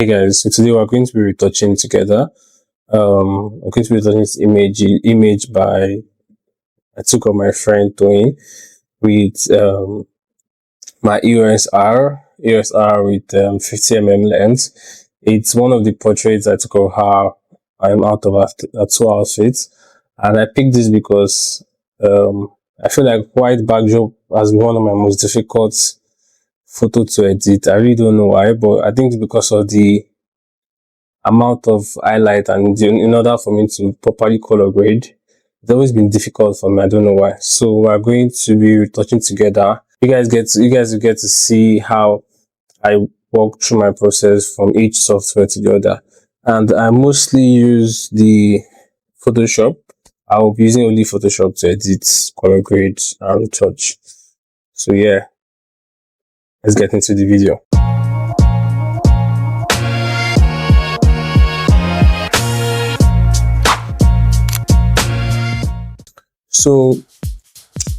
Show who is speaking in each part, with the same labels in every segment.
Speaker 1: Hey guys, so today we're going to be retouching together. I'm going to be retouching this image by I took of my friend Twain with my EOS R with 50mm lens. It's one of the portraits I took of her. I'm out of her two outfits, and I picked this because I feel like white backdrop has been one of my most difficult photo to edit. I really don't know why, but I think it's because of the amount of highlight, and in order for me to properly color grade, it's always been difficult for me. I don't know why. So we're going to be retouching together. You guys will get to see how I walk through my process from each software to the other. And I mostly use the Photoshop. I'll be using only Photoshop to edit, color grade, and retouch. So yeah, let's get into the video. So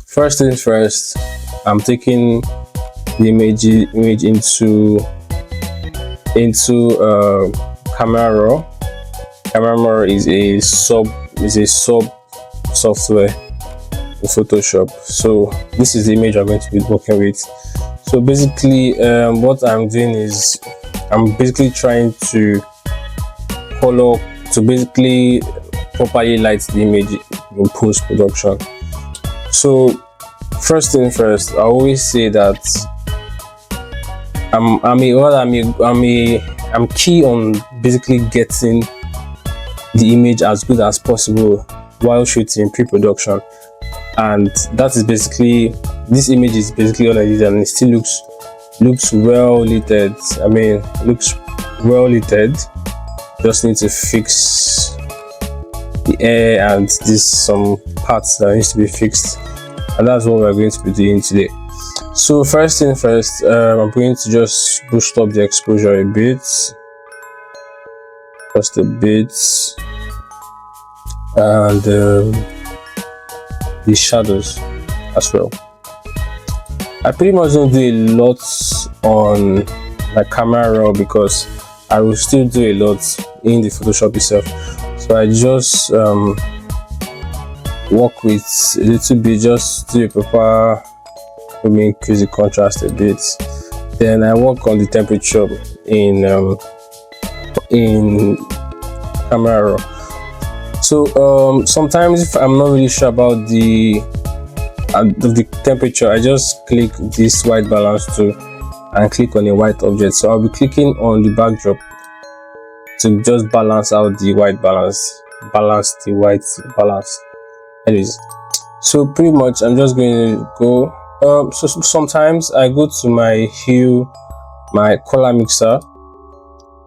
Speaker 1: first things first, I'm taking the image into Camera Raw. Camera Raw is a sub software in Photoshop. So this is the image I'm going to be working with. So basically, what I'm doing is I'm basically trying to basically properly light the image in post-production. So first thing first, I always say that I'm key on basically getting the image as good as possible while shooting pre-production, and that is basically, this image is basically all I did, and it still looks well lit. I mean, looks well lit. Just need to fix the air and some parts that needs to be fixed, and that's what we're going to be doing today. So first thing first, I'm going to just boost up the exposure a bit, just a bit, and the shadows as well. I pretty much don't do a lot on my Camera Raw because I will still do a lot in the Photoshop itself. So I just work with a little bit, just do a proper, maybe increase the contrast a bit. Then I work on the temperature in Camera Raw. So sometimes if I'm not really sure about the temperature, I just click this white balance tool and click on a white object. So I'll be clicking on the backdrop to just balance out the white balance, the white balance. Anyways, so pretty much I'm just going to go. So sometimes I go to my hue, my color mixer,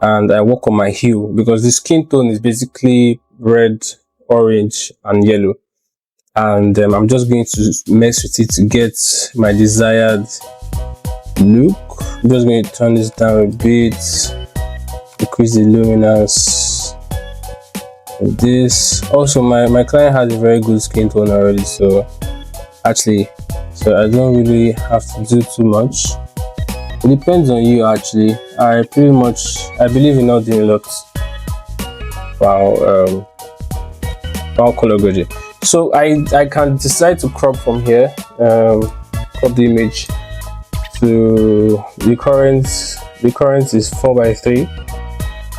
Speaker 1: and I work on my hue because the skin tone is basically red, orange, and yellow, and I'm just going to mess with it to get my desired look. I'm just going to turn this down a bit, increase the luminance of this. Also, my client has a very good skin tone already, so I don't really have to do too much. It depends on you actually. I believe in not doing a lot while color grading. So I can decide to crop from here, crop the image to the current is 4:3,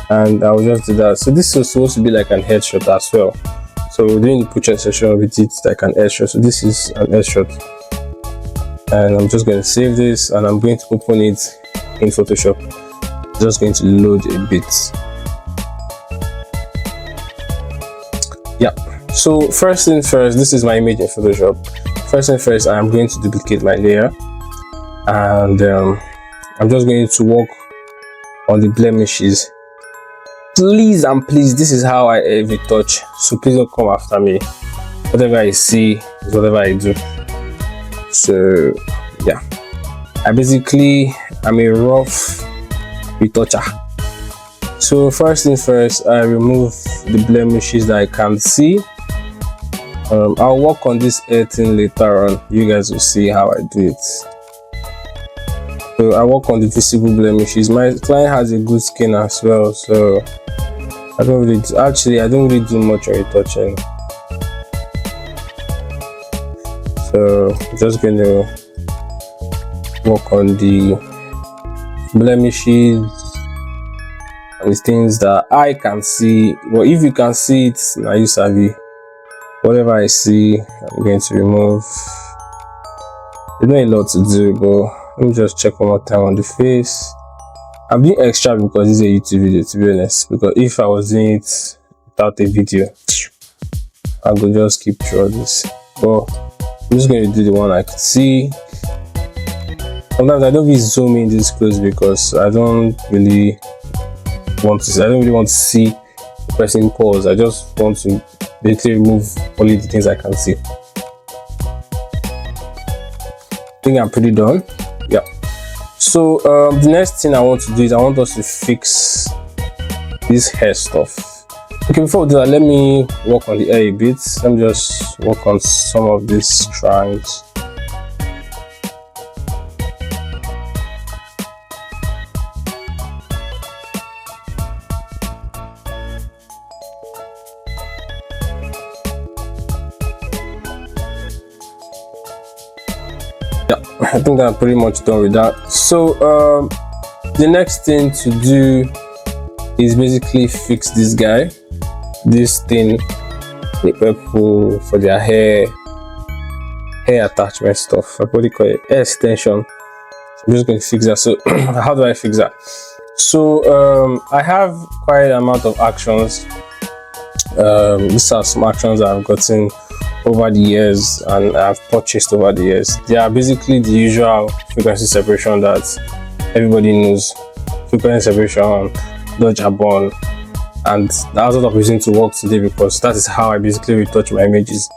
Speaker 1: and I'll just do that. So this is supposed to be like an headshot as well. So during the portrait session we did like an headshot. So this is an headshot, and I'm just going to save this and I'm going to open it in Photoshop. Just going to load a bit. Yeah. So first thing first, this is my image in Photoshop. First thing first, I'm going to duplicate my layer, and I'm just going to work on the blemishes. Please and please, this is how I retouch, so please don't come after me. Whatever I see is whatever I do. So yeah, I'm a rough retoucher. So first things first, I remove the blemishes that I can't see. I'll work on this editing later on. You guys will see how I do it. So I work on the visible blemishes. My client has a good skin as well, so I don't really do much retouching. So just gonna work on the blemishes and the things that I can see. Well, if you can see it, now you savvy. Whatever I see, I'm going to remove. There's not a lot to do, but let me just check one more time on the face. I'm doing extra because this is a YouTube video, to be honest. Because if I was doing it without a video, I could just keep through this. But I'm just going to do the one I can see. Sometimes I don't really zoom in this close because I don't really want to see the person pose. I just want to basically remove only the things I can see. I think I'm pretty done. Yeah. So the next thing I want to do is I want us to fix this hair stuff. Okay, before we do that, let me work on the hair a bit. Let me just work on some of these strands. Yeah, I think I'm pretty much done with that. So the next thing to do is basically fix this guy, this thing, the purple for their hair attachment stuff. I probably call it hair extension. I'm just going to fix that. So how do I fix that? So I have quite an amount of actions. These are some actions that I've gotten over the years and I've purchased over the years. They are basically the usual frequency separation that everybody knows. Frequency separation, dodge and burn, and that's what I'm using to work today because that is how I basically retouch my images.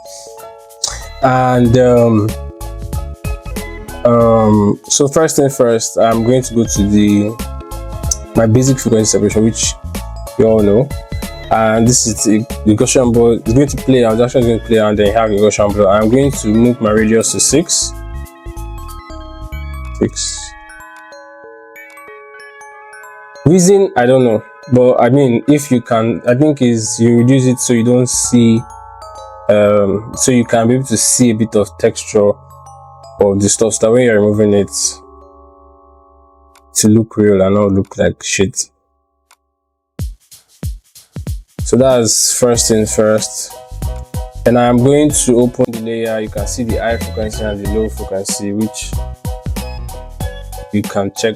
Speaker 1: And so first thing first, I'm going to go to my basic frequency separation, which you all know. And this is the Gaussian blur. It's going to play. I'm actually going to play, and then you have the Gaussian blur. I'm going to move my radius to 6. Reason I don't know, but I mean, if you can, I think is you reduce it so you don't see, so you can be able to see a bit of texture of the stuff. So that when you're removing it, to look real and not look like shit. So that's first thing first. And I'm going to open the layer. You can see the high frequency and the low frequency, which you can check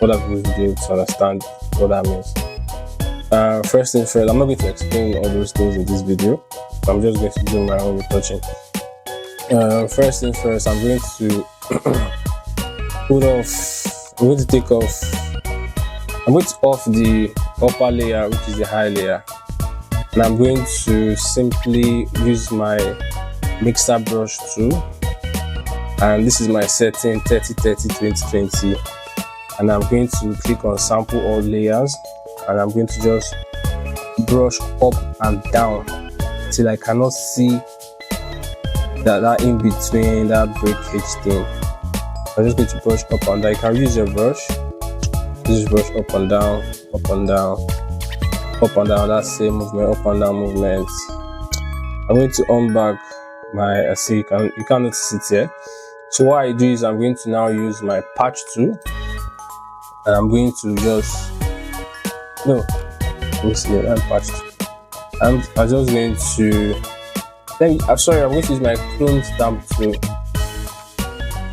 Speaker 1: other people's video to understand what that means. First thing first, I'm not going to explain all those things in this video. I'm just going to do my own retouching. First thing first, I'm going to I'm going to off the upper layer, which is the high layer, and I'm going to simply use my mixer brush tool, and this is my setting 30-30-20-20, and I'm going to click on sample all layers, and I'm going to just brush up and down till I cannot see that in between, that breakage thing. I'm just going to brush up and down. You can use your brush. Just brush up and down, up and down, up and down. That same movement, up and down movement. I'm going to unbag my, you can't notice it here. So what I do is I'm going to now use my patch tool, and I'm going to just let me see it. I'm patched. I'm just going to I'm going to use my clone stamp tool,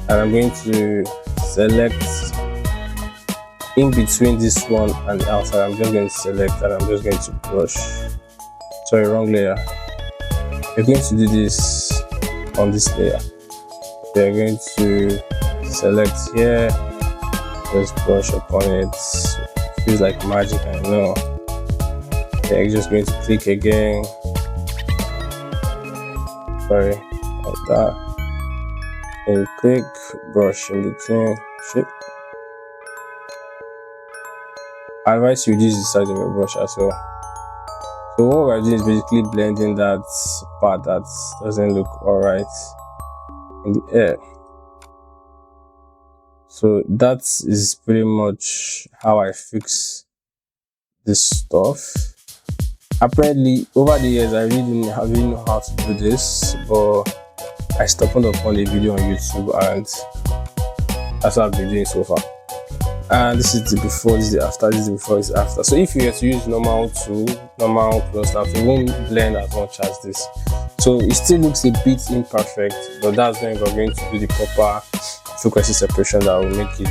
Speaker 1: and I'm going to select in between this one and the outside. I'm just going to select, and I'm just going to brush. Sorry, wrong layer. You're going to do this on this layer. You're going to select here, just brush upon it. Feels like magic, I know. Yeah, you're just going to click again. Sorry, like that. And you click, brush in between. Shit. I advise you reduce the size of your brush as well. So what we're doing is basically blending that part that doesn't look alright in the air. So that is pretty much how I fix this stuff. Apparently over the years I really know how to do this, but I stumbled upon a video on YouTube and that's what I've been doing so far. And this is the before, this is the after, this is the before, this is the after. So if you were to use normal tool, normal plus stuff, it won't blend as much as this. So it still looks a bit imperfect, but that's when we're going to do the proper frequency separation that will make it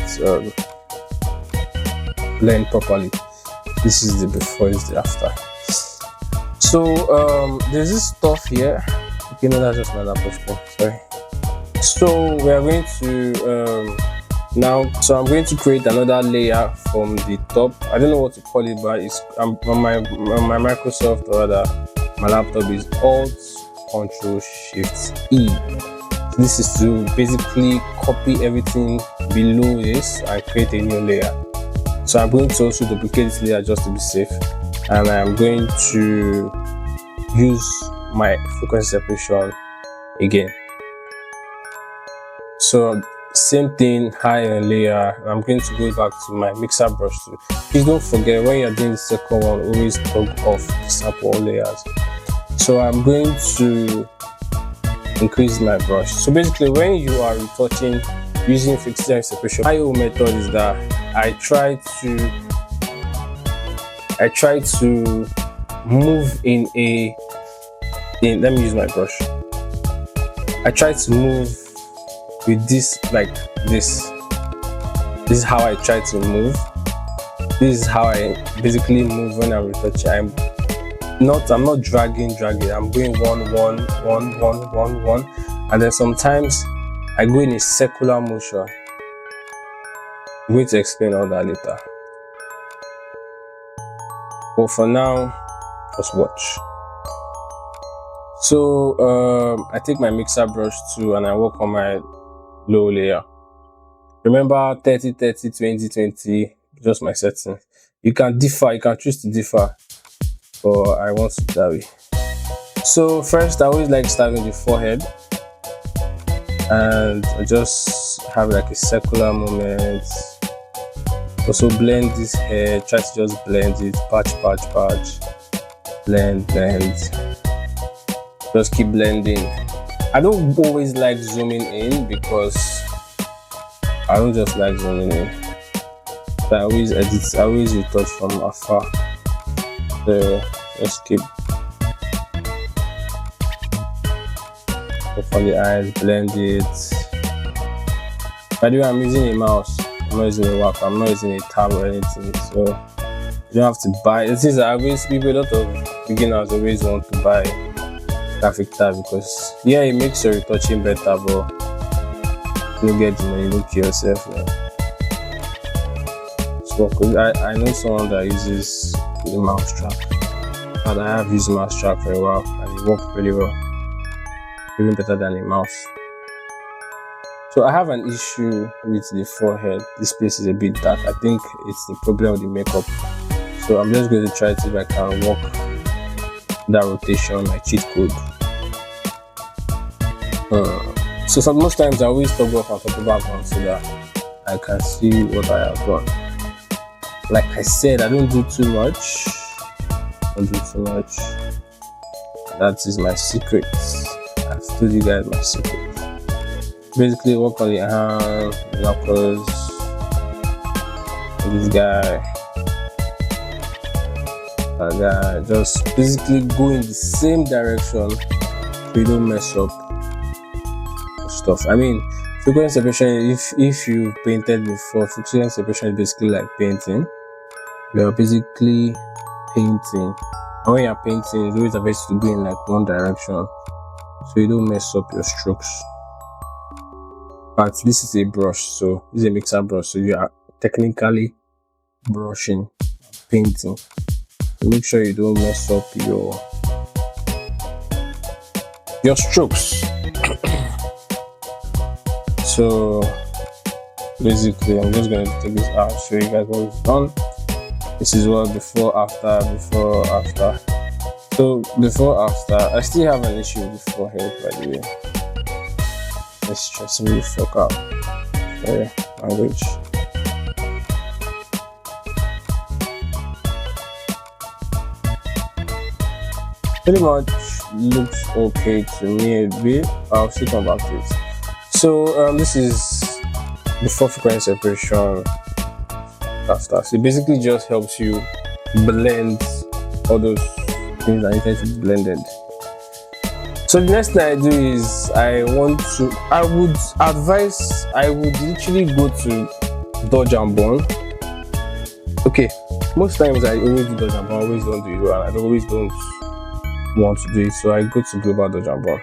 Speaker 1: blend properly. This is the before, this is the after. So there's this stuff here. Okay, no, that's just my laptop screen, sorry. So we are going to now, so I'm going to create another layer from the top. I don't know what to call it, but it's on my Microsoft, or rather my laptop is Alt Control Shift E. This is to basically copy everything below this and create a new layer. So I'm going to also duplicate this layer just to be safe, and I'm going to use my frequency separation again. So same thing, higher layer. I'm going to go back to my mixer brush tool. Please don't forget, when you're doing the second one, always toggle off the sample layers. So I'm going to increase my brush. So basically, when you are retouching using frequency separation, my own method is that I try to move in let me use my brush. I try to move with this, like this. This is how I try to move. This is how I basically move when I'm retouching. I'm not dragging. I'm going one, and then sometimes I go in a circular motion. I'm going to explain all that later. But for now, just watch. So I take my mixer brush tool and I work on my low layer. Remember 30-30, 20-20, just my setting. You can choose to differ, but I want it that way. So first, I always like starting the forehead, and I just have like a circular movement. Also blend this hair, try to just blend it, patch, blend. Just keep blending. I don't always like zooming in because I don't just like zooming in. So I always retouch from afar. So just keep on the eyes, blend it. By the way, I'm using a mouse. I'm not using a whacker. I'm not using a tab or anything. So you don't have to buy. The things that a lot of beginners always want to buy graphic tab, because yeah, it makes your retouching better, but you don't get the money, you don't kill yourself, man. So I know someone that uses the mouse track, and I have used mouse track for a while and it worked really well, even better than a mouse. So I have an issue with the forehead. This place is a bit dark. I think it's the problem with the makeup. So I'm just going to try to see if I can work that rotation, my cheat code. So most times I always toggle off and toggle back on so that I can see what I have done. Like I said, I don't do too much. That is my secret. I've told you guys my secret. Basically work on the hand, knuckles, this guy, that guy. Just basically go in the same direction so you don't mess up stuff. I mean, frequency separation, if you painted before, frequency separation is basically like painting. You're basically painting, and when you're painting, it's always best to go in like one direction so you don't mess up your strokes. But this is a brush, so this is a mixer brush, so you are technically brushing, painting. So make sure you don't mess up your strokes. So basically, I'm just going to take this out, show you guys what we've done. This is what before, after. So before, after, I still have an issue with the forehead, by the way. It's stressing me the fuck out. Sorry, language. Pretty much looks okay to me a bit. I'll still come back to it. So this is before frequency separation after. So it basically just helps you blend all those things that need to be blended. So the next thing I do is I would literally go to dodge and burn. Okay, most times I always do dodge and burn, I always don't do it well, and I always don't want to do it, so I go to global dodge and burn.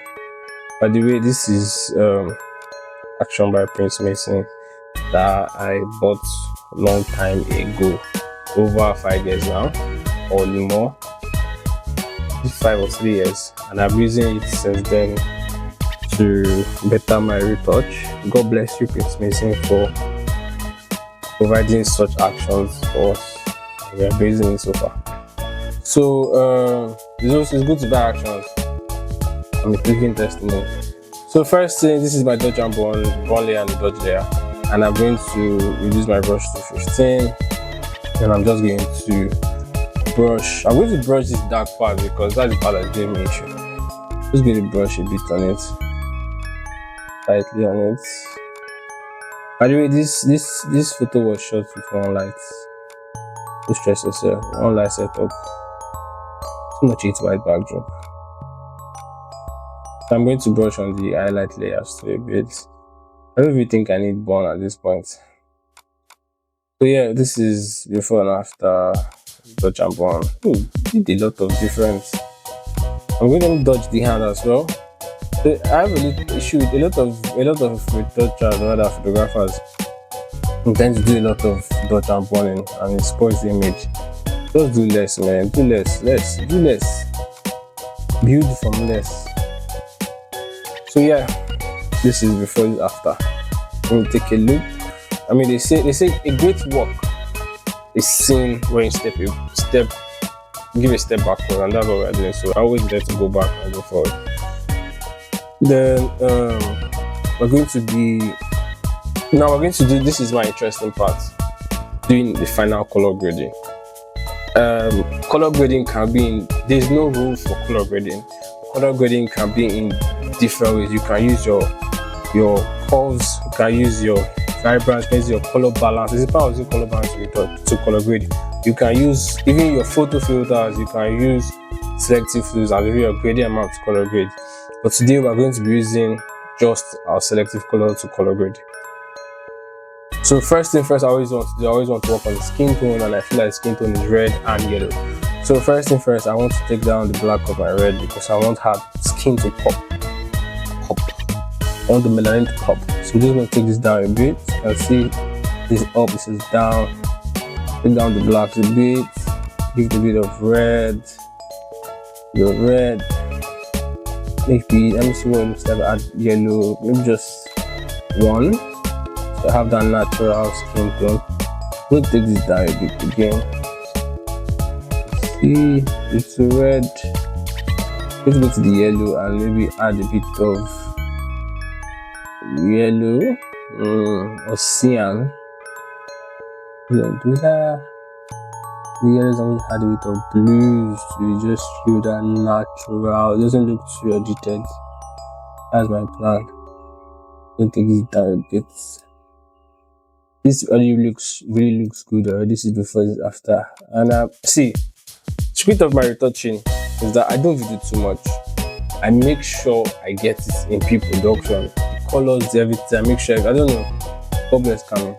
Speaker 1: By the way, this is action by Prince Mason that I bought a long time ago, over 5 years now or more, 5 or 3 years, and I've been using it since then to better my retouch. God bless you, Prince Mason, for providing such actions for us. We are using it so far. So it's good to buy actions. I'm a living testimony. So first thing, this is my dodge and burn layer and the dodge layer, and I'm going to reduce my brush to 15, and I'm just going to brush. I'm going to brush this dark part because that's the part that gave me issue. Just going to brush a bit on it, lightly on it. By the way, this photo was shot with one light. Don't stress yourself. One light setup. Too much 8 white backdrop. So I'm going to brush on the highlight layers to a bit. I don't even think I need burn at this point. So yeah, this is before and after dodge and burn. Did a lot of difference. I'm going to dodge the hand as well. So I have a little issue with a lot of retouchers and other photographers intend to do a lot of dodge and burning, and it spoils the image. Just do less, man. Do less. Do less. Build from less. So yeah, this is before and after. When you take a look, I mean, they say a great work is seen when you give a step backward, and that's what we're doing. So I always like to go back and go forward. Then we're going to do, this is my interesting part, doing the final color grading. Color grading can be in, there's no rule for color grading. Color grading can be in different ways. You can use your curves, you can use your vibrance, you can use your color balance. This is part of the color balance to color grade. You can use even your photo filters, you can use selective filters and your gradient amount to color grade. But today we're going to be using just our selective color to color grade. So first thing first, I always want to work on the skin tone, and I feel like skin tone is red and yellow. So first thing first, I want to take down the black of my red because I want her skin to pop. I want the melanin to pop. So I'm just going to take this down a bit. You can see this up, this is down. Take down the blacks a bit. Give it a bit of red. Your red. Maybe, let me see what it looks like. Add yellow, maybe just 1. So I have that natural skin tone. We'll take this down a bit again. See, it's red. Let's go to the yellow and maybe add a bit of yellow or cyan. Do that. The yellows, I'm going to add a bit of blues to just feel that natural. It doesn't look too edited. That's my plan. I'm going to take it down a bit. This really looks good already. This is before, this is after. And see, the secret of my retouching is that I don't do too much. I make sure I get it in pre-production. The colors, everything. I make sure. I don't know. God bless Canon.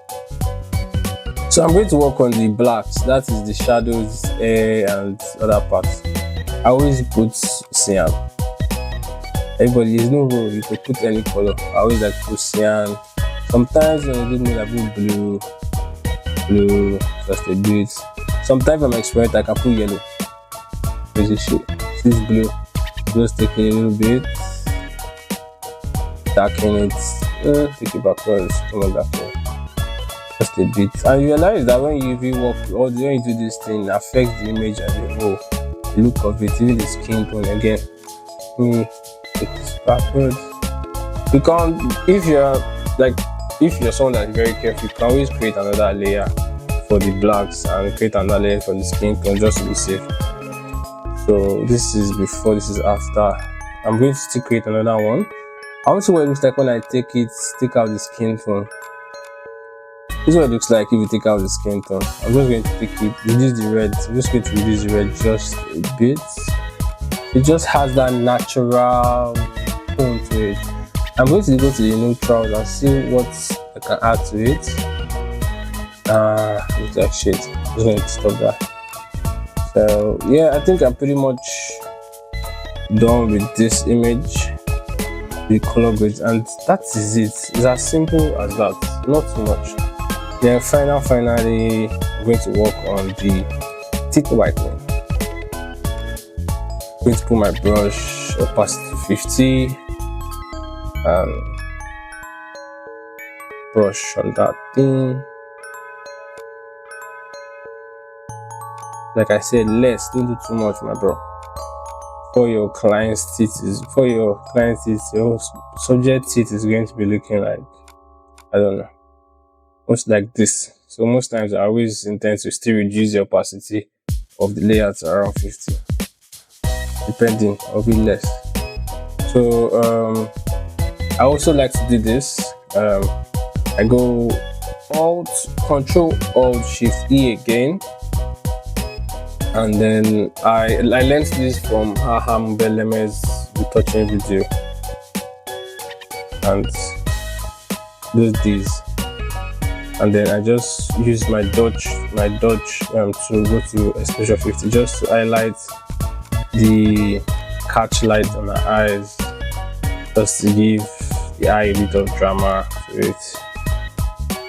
Speaker 1: So I'm going to work on the blacks. That is the shadows, hair, and other parts. I always put cyan. Everybody, there's no rule. You can put any color. I always like to put cyan. Sometimes when I do me, I put blue, just a bit. Sometimes I'm experimenting, I can put yellow. Crazy shit. This is blue. Just take it a little bit. Darken it. Take it backwards. Come on, darken. Just a bit. And you realize that when you work, or when you do this thing, it affects the image and the whole look of it, even the skin tone. Again, take this backwards. You can't, if if you're someone that's very careful, you can always create another layer for the blacks and create another layer for the skin tone just to be safe. So this is before, this is after. I'm going to still create another one. I want to see what it looks like when I take out the skin tone. This is what it looks like if you take out the skin tone. I'm just going to reduce the red. I'm just going to reduce the red just a bit. It just has that natural tone to it. I'm going to go to the neutrals and see what I can add to it. Looks like shit. I'm just going to stop that. So yeah, I think I'm pretty much done with this image, the color grades, and that is it. It's as simple as that, not too much. Then finally, I'm going to work on the teeth whitening. I'm going to put my brush opacity to 50 and brush on that thing. Like I said, less, don't do too much, my bro. For your client's teeth, your subject teeth is going to be looking like, I don't know, most like this. So most times I always intend to still reduce the opacity of the layer to around 50, depending, or be less. So I also like to do this. I go Control Alt Shift E again. And then I learned this from Aham Beleme's retouching video, and do this, and then I just use my dodge to go to exposure 50 just to highlight the catch light on the eyes, just to give the eye a bit of drama to it.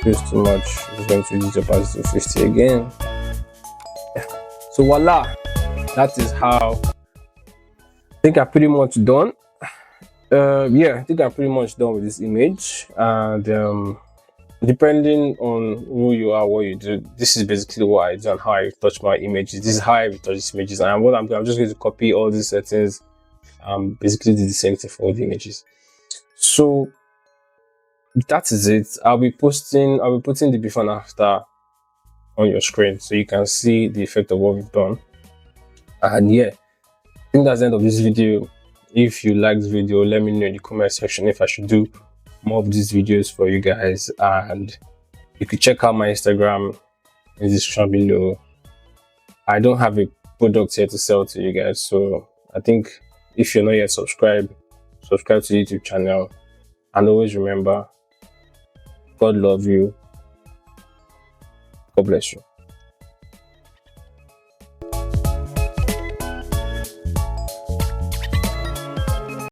Speaker 1: Feels too much. I'm going to reduce the opacity to 50 again. So voila, that is how I think I'm pretty much done. Yeah, I think I'm pretty much done with this image. And depending on who you are, what you do, this is basically what I do and how I retouch my images. This is how I retouch these images. And what I'm just going to copy all these settings. Basically do the same thing for all the images. So that is it. I'll be putting the before and after on your screen so you can see the effect of what we've done. And yeah, I think that's the end of this video. If you like this video, let me know in the comment section if I should do more of these videos for you guys. And you could check out my Instagram in the description below. I don't have a product here to sell to you guys, so I think if you're not yet subscribe to the YouTube channel. And always remember, God love you. God bless you.